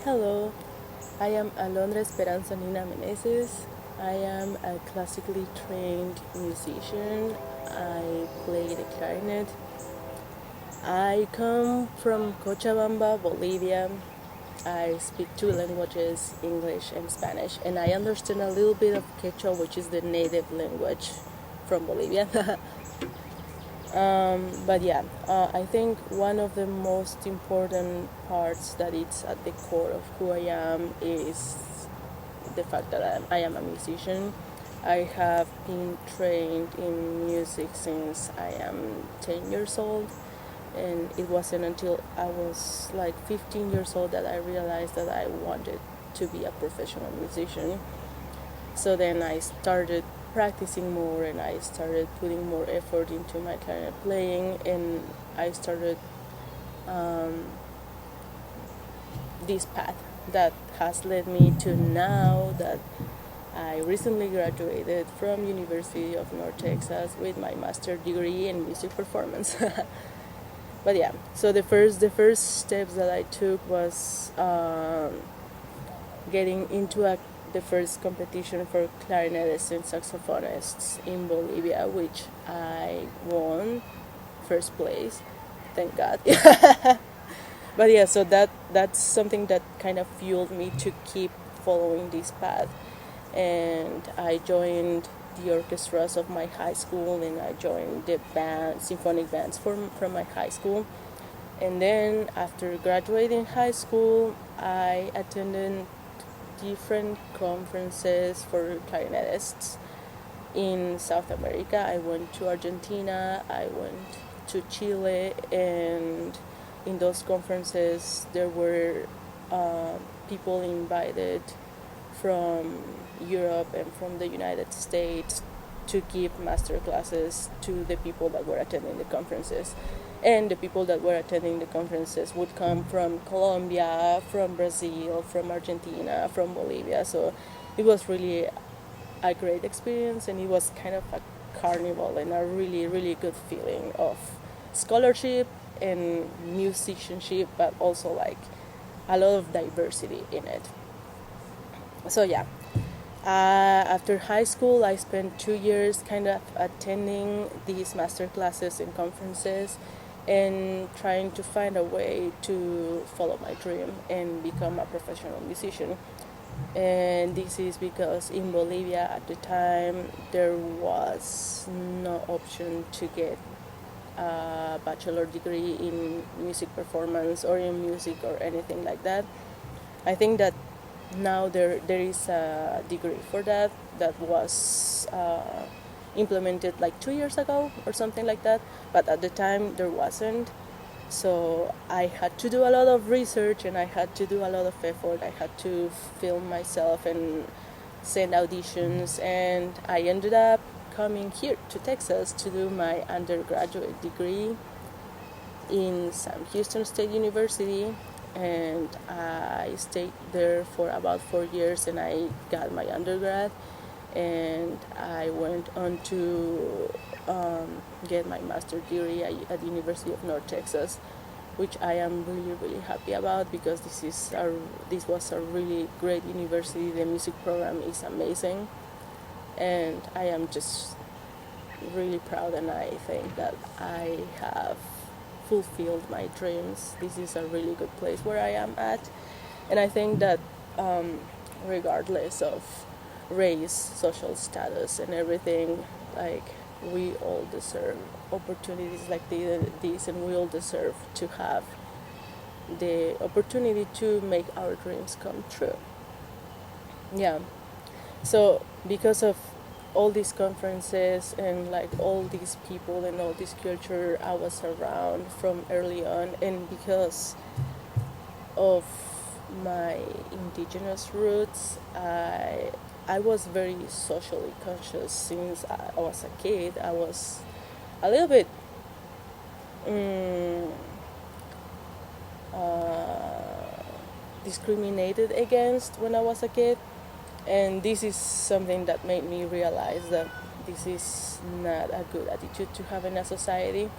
Hello, I am Alondra Esperanza Nina Meneses. I am a classically trained musician. I play the clarinet. I come from Cochabamba, Bolivia. I speak two languages, English and Spanish, and I understand a little bit of Quechua, which is the native language from Bolivia. But yeah, I think one of the most important parts that it's at the core of who I am is the fact that I am a musician. I have been trained in music since I am 10 years old, and it wasn't until I was like 15 years old that I realized that I wanted to be a professional musician. So then I started practicing more and I started putting more effort into my clarinet playing, and I started this path that has led me to now that I recently graduated from University of North Texas with my master's degree in music performance. But yeah, so the first steps that I took was getting into the first competition for clarinetists and saxophonists in Bolivia, which I won first place. Thank God. But yeah, so that's something that kind of fueled me to keep following this path. And I joined the orchestras of my high school, and I joined the symphonic bands from my high school. And then after graduating high school, I attended different conferences for clarinetists in South America. I went to Argentina, I went to Chile, and in those conferences there were people invited from Europe and from the United States to give master classes to the people that were attending the conferences. And the people that were attending the conferences would come from Colombia, from Brazil, from Argentina, from Bolivia. So it was really a great experience, and it was kind of a carnival and a really, really good feeling of scholarship and musicianship, but also like a lot of diversity in it. So yeah, after high school, I spent 2 years kind of attending these master classes and conferences and trying to find a way to follow my dream and become a professional musician. And this is because in Bolivia at the time there was no option to get a bachelor degree in music performance or in music or anything like that. I think that now there is a degree for that was implemented like 2 years ago or something like that, but at the time there wasn't. So I had to do a lot of research and I had to do a lot of effort. I had to film myself and send auditions, and I ended up coming here to Texas to do my undergraduate degree in Sam Houston State University, and I stayed there for about 4 years and I got my undergrad, and I went on to get my master's degree at the University of North Texas, which I am really, really happy about because this was a really great university. The music program is amazing, and I am just really proud, and I think that I have fulfilled my dreams. This is a really good place where I am at, and I think that regardless of race, social status, and everything, like we all deserve opportunities like this, and we all deserve to have the opportunity to make our dreams come true. Yeah. So because of all these conferences and like all these people and all this culture I was around from early on, and because of my indigenous roots, I was very socially conscious since I was a kid. I was a little bit discriminated against when I was a kid, and this is something that made me realize that this is not a good attitude to have in a society,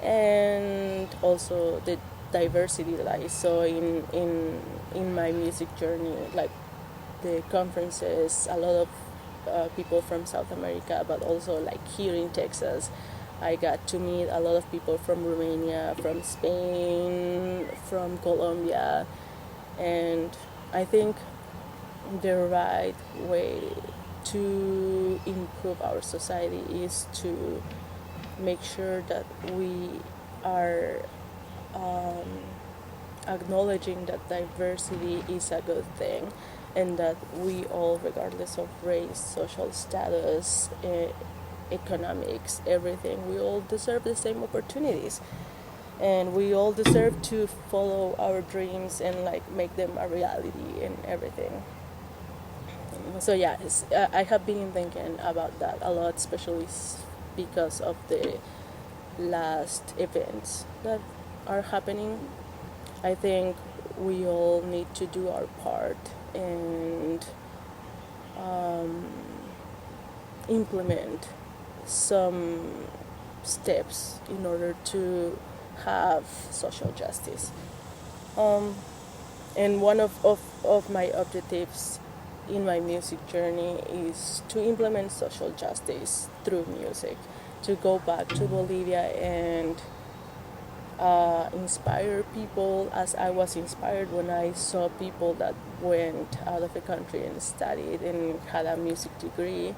and also the diversity that I saw in my music journey, like the conferences, a lot of people from South America, but also like here in Texas, I got to meet a lot of people from Romania, from Spain, from Colombia, and I think the right way to improve our society is to make sure that we are acknowledging that diversity is a good thing, and that we all, regardless of race, social status, economics, everything, we all deserve the same opportunities, and we all deserve to follow our dreams and like make them a reality and everything. So yeah, I have been thinking about that a lot, especially because of the last events that are happening. I think we all need to do our part and implement some steps in order to have social justice. And one of my objectives in my music journey is to implement social justice through music, to go back to Bolivia and inspire people as I was inspired when I saw people that went out of the country and studied and had a music degree.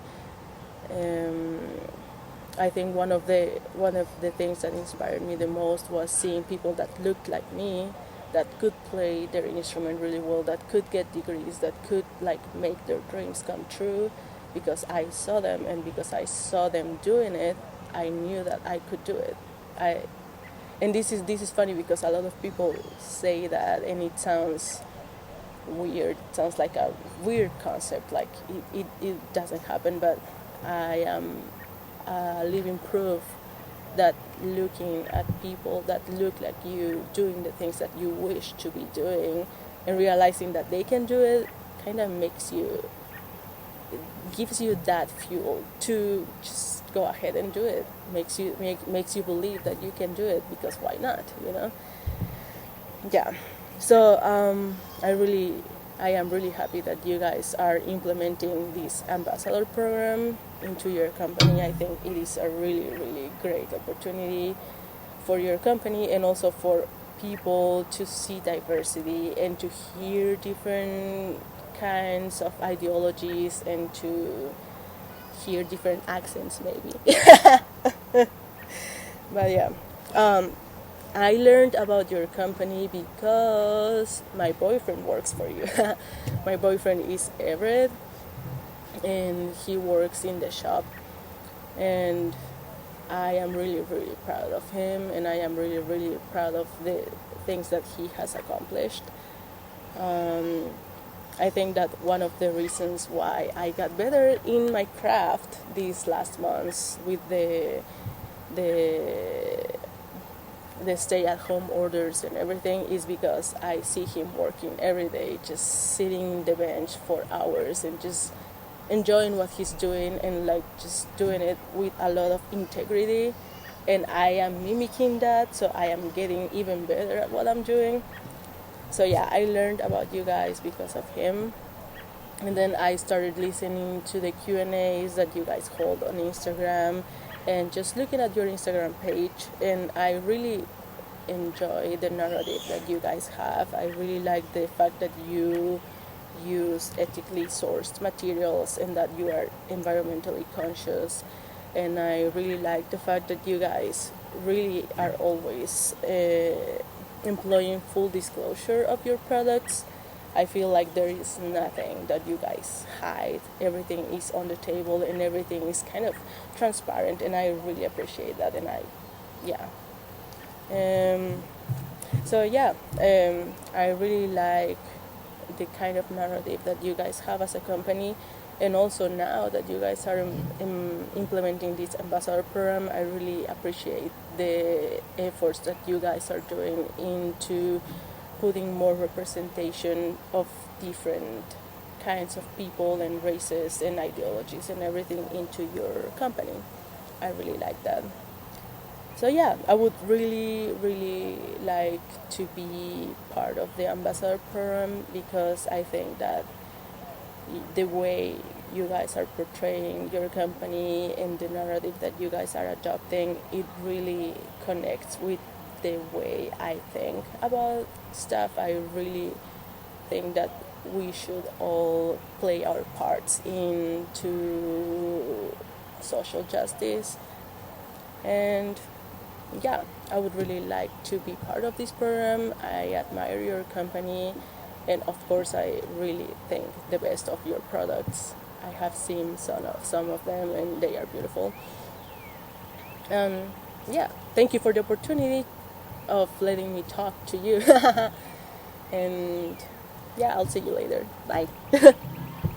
I think one of the things that inspired me the most was seeing people that looked like me, that could play their instrument really well, that could get degrees, that could like make their dreams come true, because I saw them, and because I saw them doing it, I knew that I could do it. And this is funny because a lot of people say that, and it sounds weird. It sounds like a weird concept, like it doesn't happen. But I am living proof that looking at people that look like you doing the things that you wish to be doing, and realizing that they can do it, kind of gives you that fuel to just go ahead and do it. Makes you believe that you can do it, because why not, Yeah. So I am really happy that you guys are implementing this ambassador program into your company. I think it is a really, really great opportunity for your company, and also for people to see diversity and to hear different kinds of ideologies, and to hear different accents maybe. But yeah, I learned about your company because my boyfriend works for you. My boyfriend is Everett, and he works in the shop, and I am really, really proud of him, and I am really, really proud of the things that he has accomplished. I think that one of the reasons why I got better in my craft these last months with the stay-at-home orders and everything is because I see him working every day, just sitting in the bench for hours and just enjoying what he's doing, and like just doing it with a lot of integrity. And I am mimicking that, so I am getting even better at what I'm doing. So yeah, I learned about you guys because of him. And then I started listening to the Q&As that you guys hold on Instagram, and just looking at your Instagram page, and I really enjoy the narrative that you guys have. I really like the fact that you use ethically sourced materials, and that you are environmentally conscious. And I really like the fact that you guys really are always employing full disclosure of your products. I feel like there is nothing that you guys hide. Everything is on the table, and everything is kind of transparent, and I really appreciate that. And I really like the kind of narrative that you guys have as a company. And also now that you guys are implementing this ambassador program, I really appreciate the efforts that you guys are doing into putting more representation of different kinds of people and races and ideologies and everything into your company. I really like that. So yeah, I would really like to be part of the ambassador program, because I think that the way you guys are portraying your company and the narrative that you guys are adopting, it really connects with the way I think about stuff. I really think that we should all play our parts into social justice. And yeah, I would really like to be part of this program. I admire your company, and of course, I really think the best of your products. I have seen some of them, and they are beautiful. Yeah, thank you for the opportunity of letting me talk to you. And yeah, I'll see you later. Bye.